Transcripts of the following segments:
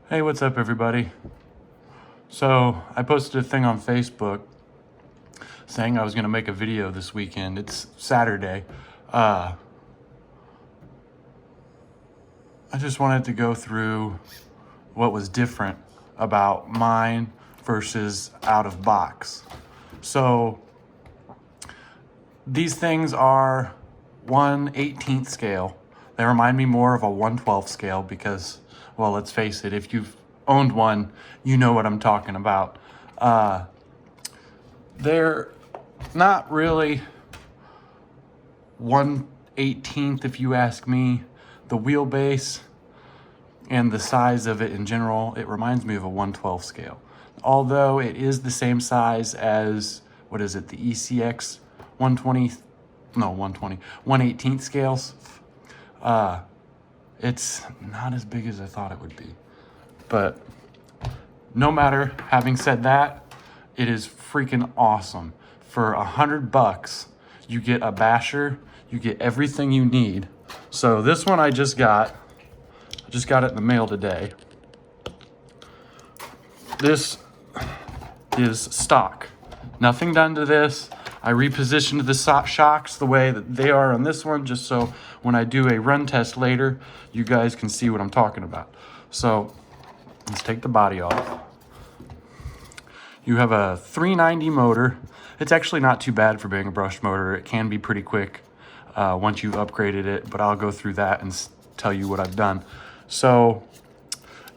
Hey, what's up, everybody? So I posted a thing on Facebook saying I was going to make a video this weekend. It's Saturday. I just wanted to go through what was different about mine versus out of box. So these things are 1/18th scale. They remind me more of a 1/12 scale because, well, let's face it, if you've owned one, you know what I'm talking about. They're not really 1/18th, if you ask me. The wheelbase and the size of it in general, it reminds me of a 1/12 scale. Although it is the same size as, what is it, the ECX 120, no, 120, 1/18th scales. It's not as big as I thought it would be. But no matter, having said that, it is freaking awesome. For $100, you get a basher, you get everything you need. So this one I just got it in the mail today. This is stock. Nothing done to this. I repositioned the shocks the way that they are on this one, just so when I do a run test later, you guys can see what I'm talking about. So let's take the body off. You have a 390 motor. It's actually not too bad for being a brushed motor. It can be pretty quick once you've upgraded it, but I'll go through that and tell you what I've done. So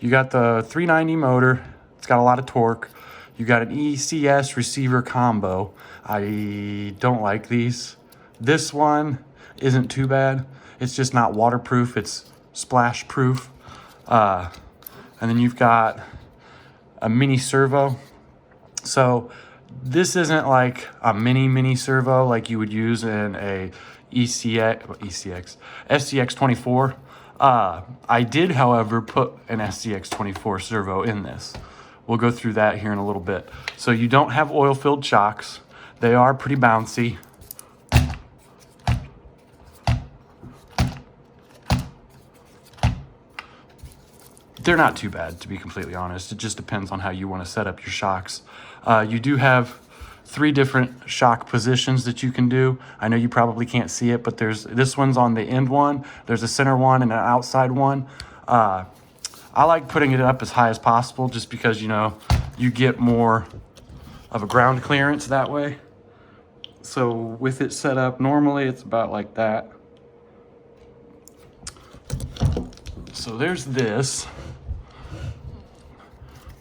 you got the 390 motor. It's got a lot of torque. You got an ECS receiver combo. I don't like these. This one isn't too bad. It's just not waterproof. It's splash proof. And then you've got a mini servo. So this isn't like a mini servo like you would use in a SCX 24. I did, however, put an SCX 24 servo in this. We'll go through that here in a little bit. So you don't have oil-filled shocks. They are pretty bouncy. They're not too bad, to be completely honest. It just depends on how you want to set up your shocks. You do have 3 different shock positions that you can do. I know you probably can't see it, but this one's on the end one. There's a center one and an outside one. I like putting it up as high as possible just because, you know, you get more of a ground clearance that way. So with it set up, normally it's about like that. So there's this.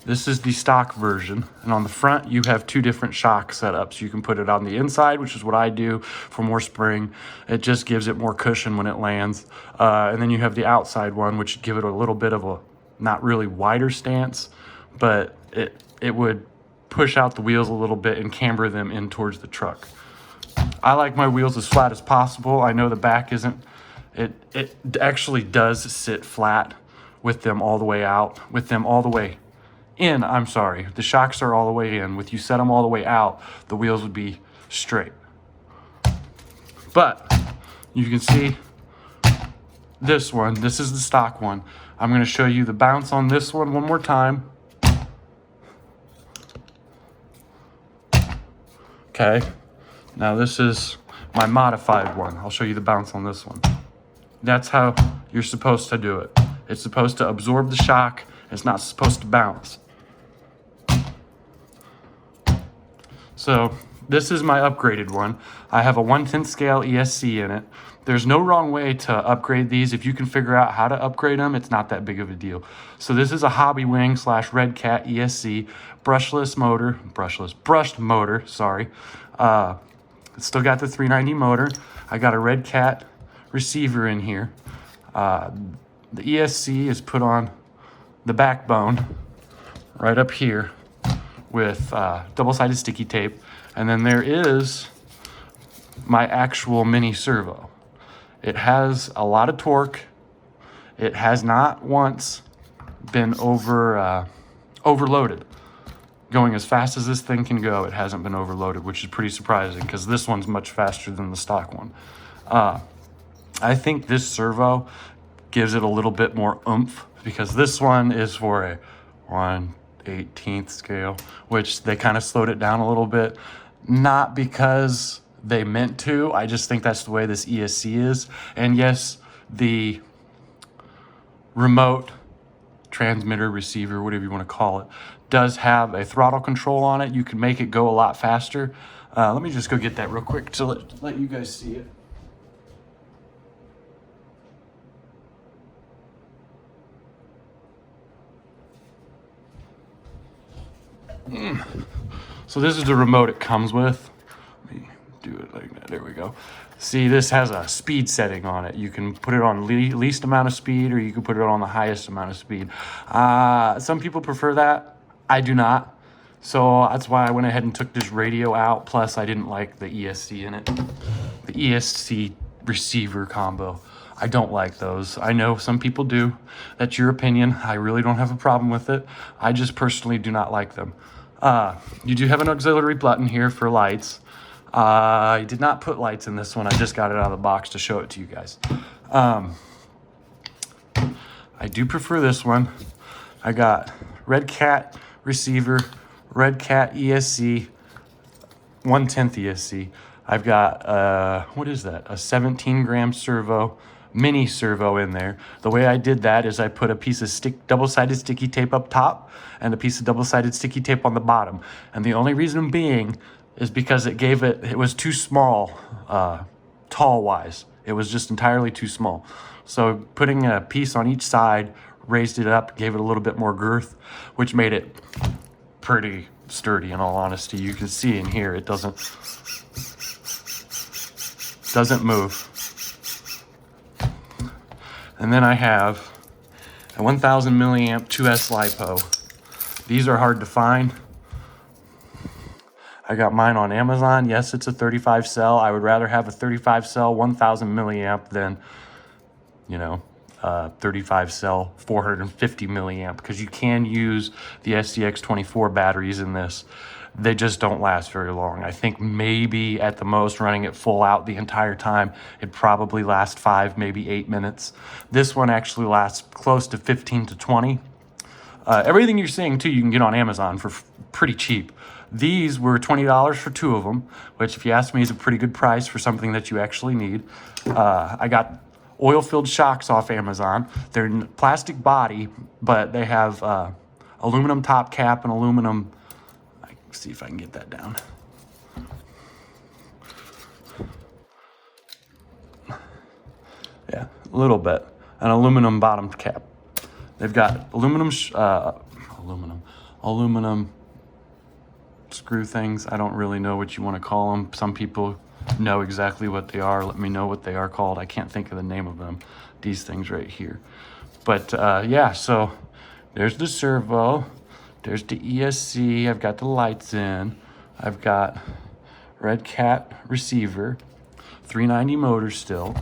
This is the stock version. And on the front, you have 2 different shock setups. You can put it on the inside, which is what I do for more spring. It just gives it more cushion when it lands. And then you have the outside one, which give it a little bit of a not really wider stance, but it would push out the wheels a little bit and camber them in towards the truck. I like my wheels as flat as possible. I know the back isn't. It actually does sit flat with them all the way out, with them all the way in. I'm sorry, the shocks are all the way in. With you set them all the way out, the wheels would be straight. But you can see this one. This is the stock one. I'm going to show you the bounce on this one more time. Okay. Now this is my modified one. I'll show you the bounce on this one. That's how you're supposed to do it. It's supposed to absorb the shock. It's not supposed to bounce. So this is my upgraded one. I have a 1/10 scale ESC in it. There's no wrong way to upgrade these. If you can figure out how to upgrade them, it's not that big of a deal. So this is a Hobby Wing / Redcat ESC brushed motor, sorry. It's still got the 390 motor. I got a Redcat receiver in here. The ESC is put on the backbone right up here with double-sided sticky tape. And then there is my actual mini servo. It has a lot of torque. It has not once been overloaded. Going as fast as this thing can go, it hasn't been overloaded, which is pretty surprising because this one's much faster than the stock one. I think this servo gives it a little bit more oomph because this one is for a 1/18 scale, which they kind of slowed it down a little bit. Not because they meant to, I just think that's the way this ESC is. And yes, the remote transmitter, receiver, whatever you want to call it, does have a throttle control on it. You can make it go a lot faster. Let me just go get that real quick to let you guys see it. So this is the remote it comes with. Let me do it like that. There we go. See, this has a speed setting on it. You can put it on least amount of speed, or you can put it on the highest amount of speed. Some people prefer that. I do not. So that's why I went ahead and took this radio out. Plus, I didn't like the ESC in it. The ESC receiver combo. I don't like those. I know some people do. That's your opinion. I really don't have a problem with it. I just personally do not like them. You do have an auxiliary button here for lights. I did not put lights in this one. I just got it out of the box to show it to you guys. I do prefer this one. I got Redcat receiver, Redcat ESC, 1/10 ESC. I've got, what is that? A 17-gram servo, mini servo in there. The way I did that is I put a piece of double-sided sticky tape up top and a piece of double-sided sticky tape on the bottom. And the only reason being is because it was too small, tall-wise. It was just entirely too small. So putting a piece on each side raised it up, gave it a little bit more girth, which made it pretty sturdy, in all honesty. You can see in here it doesn't move. And then I have a 1000 milliamp 2S LiPo. These are hard to find. I got mine on Amazon. Yes, it's a 35 cell. I would rather have a 35 cell 1000 milliamp than, 35 cell 450 milliamp, because you can use the SCX24 batteries in this. They just don't last very long. I think maybe at the most, running it full out the entire time, it probably lasts 5, maybe 8 minutes. This one actually lasts close to 15 to 20. Everything you're seeing too, you can get on Amazon for pretty cheap. These were $20 for 2 of them, which, if you ask me, is a pretty good price for something that you actually need. I got oil-filled shocks off Amazon. They're plastic body, but they have aluminum top cap and aluminum. See if I can get that down. Yeah, a little bit. An aluminum bottom cap. They've got aluminum screw things. I don't really know what you want to call them. Some people know exactly what they are. Let me know what they are called. I can't think of the name of them. These things right here. But yeah, so there's the servo. There's the ESC. I've got the lights in. I've got Redcat receiver, 390 motor still.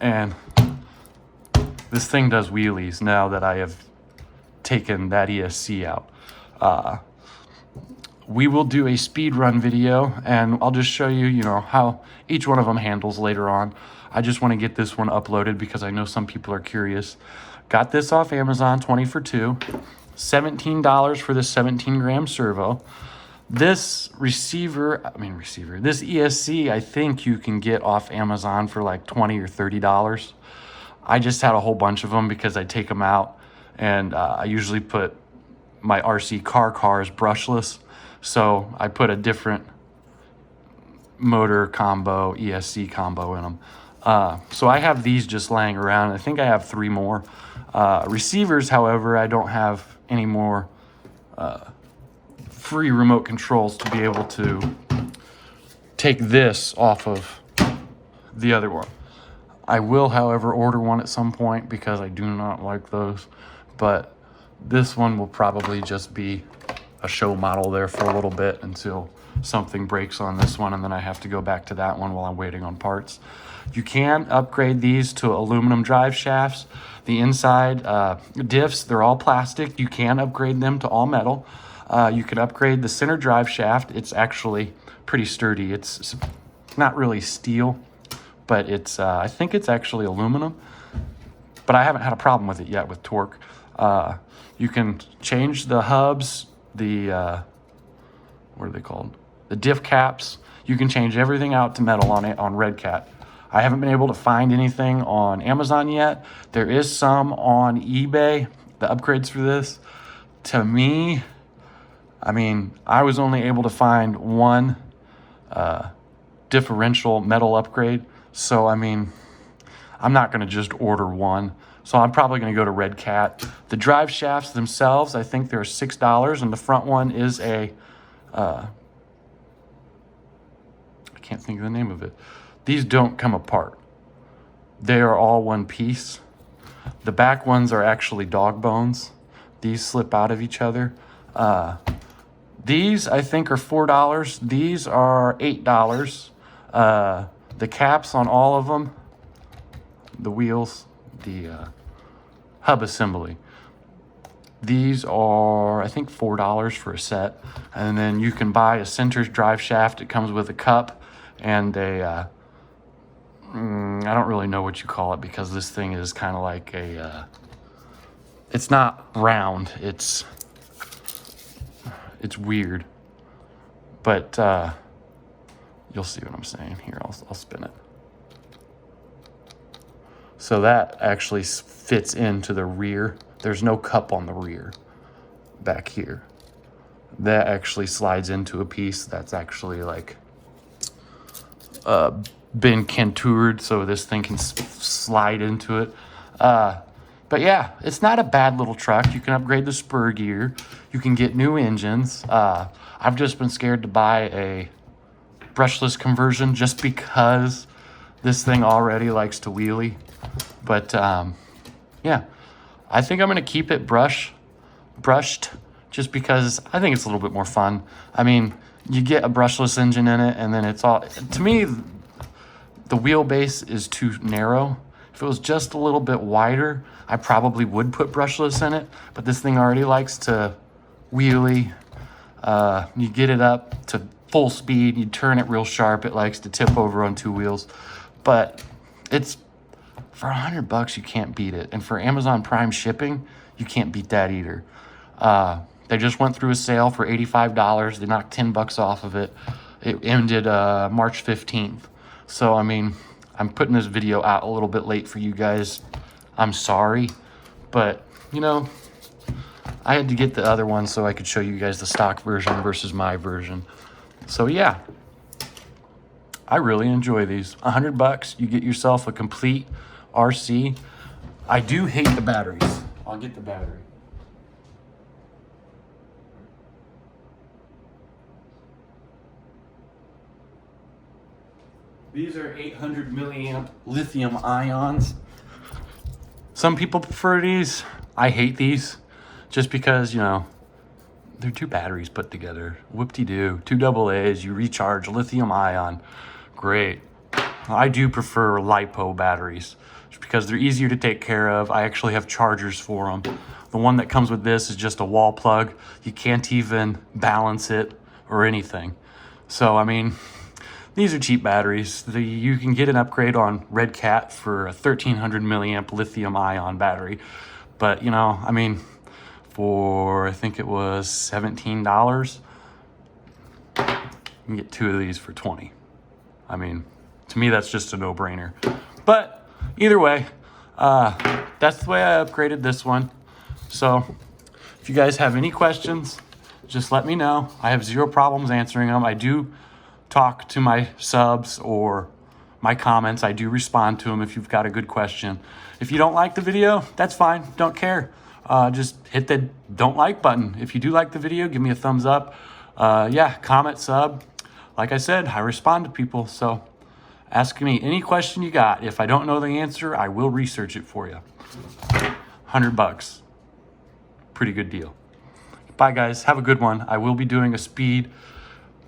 And this thing does wheelies now that I have taken that ESC out. We will do a speed run video, and I'll just show you, how each one of them handles later on. I just want to get this one uploaded because I know some people are curious. Got this off Amazon, 20 for 2. $17 for this 17-gram servo. This this ESC, I think you can get off Amazon for like $20 or $30. I just had a whole bunch of them because I take them out, and I usually put my RC cars brushless. So I put a different motor combo, ESC combo in them. So I have these just laying around. I think I have 3 more. Receivers, however, I don't have any more free remote controls to be able to take this off of the other one. I will, however, order one at some point because I do not like those. But this one will probably just be a show model there for a little bit until something breaks on this one, and then I have to go back to that one while I'm waiting on parts. You can upgrade these to aluminum drive shafts. The inside diffs, they're all plastic. You can upgrade them to all metal. You can upgrade the center drive shaft. It's actually pretty sturdy. It's not really steel, but it's I think it's actually aluminum. but I haven't had a problem with it yet with torque. You can change the hubs, the, what are they called? The diff caps. You can change everything out to metal on it on Redcat. I haven't been able to find anything on Amazon yet. There is some on eBay, the upgrades for this. To me, I mean, I was only able to find one differential metal upgrade. So, I mean, I'm not going to just order one. So I'm probably going to go to Redcat. The drive shafts themselves, I think they're $6, and the front one is a, I can't think of the name of it. These don't come apart. They are all one piece. The back ones are actually dog bones. These slip out of each other. These, I think, are $4. These are $8. The caps on all of them, the wheels, the hub assembly, these are, I think, $4 for a set. And then you can buy a center's drive shaft. It comes with a cup and a, I don't really know what you call it, because this thing is kind of like a, it's not round. It's weird, but you'll see what I'm saying here. I'll spin it. So that actually fits into the rear. There's no cup on the rear back here. That actually slides into a piece that's actually like been contoured, so this thing can slide into it. But yeah, it's not a bad little truck. You can upgrade the spur gear. You can get new engines. I've just been scared to buy a brushless conversion just because this thing already likes to wheelie. But yeah, I think I'm going to keep it brushed just because I think it's a little bit more fun. I mean, you get a brushless engine in it, and then it's all, to me, the wheelbase is too narrow. If it was just a little bit wider, I probably would put brushless in it, but this thing already likes to wheelie. You get it up to full speed, you turn it real sharp, it likes to tip over on two wheels. But it's, for $100, you can't beat it. And for Amazon Prime shipping, you can't beat that either. They just went through a sale for $85. They knocked $10 off of it. It ended March 15th. So, I mean, I'm putting this video out a little bit late for you guys. I'm sorry. But, you know, I had to get the other one so I could show you guys the stock version versus my version. So, yeah. I really enjoy these. $100, you get yourself a complete RC. I do hate the batteries. I'll get the battery. These are 800 milliamp lithium ions. Some people prefer these. I hate these just because, you know, they're two batteries put together. Whoop-de-doo. 2 AA's, you recharge lithium ion. Great. I do prefer LiPo batteries just because they're easier to take care of. I actually have chargers for them. The one that comes with this is just a wall plug. You can't even balance it or anything. So, I mean, these are cheap batteries. You can get an upgrade on Redcat for a 1300 milliamp lithium ion battery. But, you know, I mean, for, I think it was $17, you can get 2 of these for $20. I mean, to me, that's just a no-brainer. But either way, that's the way I upgraded this one. So if you guys have any questions, just let me know. I have zero problems answering them. I do talk to my subs or my comments. I do respond to them if you've got a good question. If you don't like the video, that's fine. Don't care. Just hit the don't like button. If you do like the video, give me a thumbs up. Yeah, comment, sub. Like I said, I respond to people. So ask me any question you got. If I don't know the answer, I will research it for you. $100. Pretty good deal. Bye, guys. Have a good one. I will be doing a speed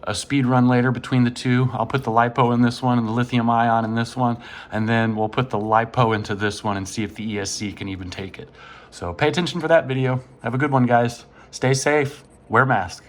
run later between the two. I'll put the LiPo in this one and the lithium ion in this one, and then we'll put the LiPo into this one and see if the ESC can even take it. So pay attention for that video. Have a good one, guys. Stay safe. Wear a mask.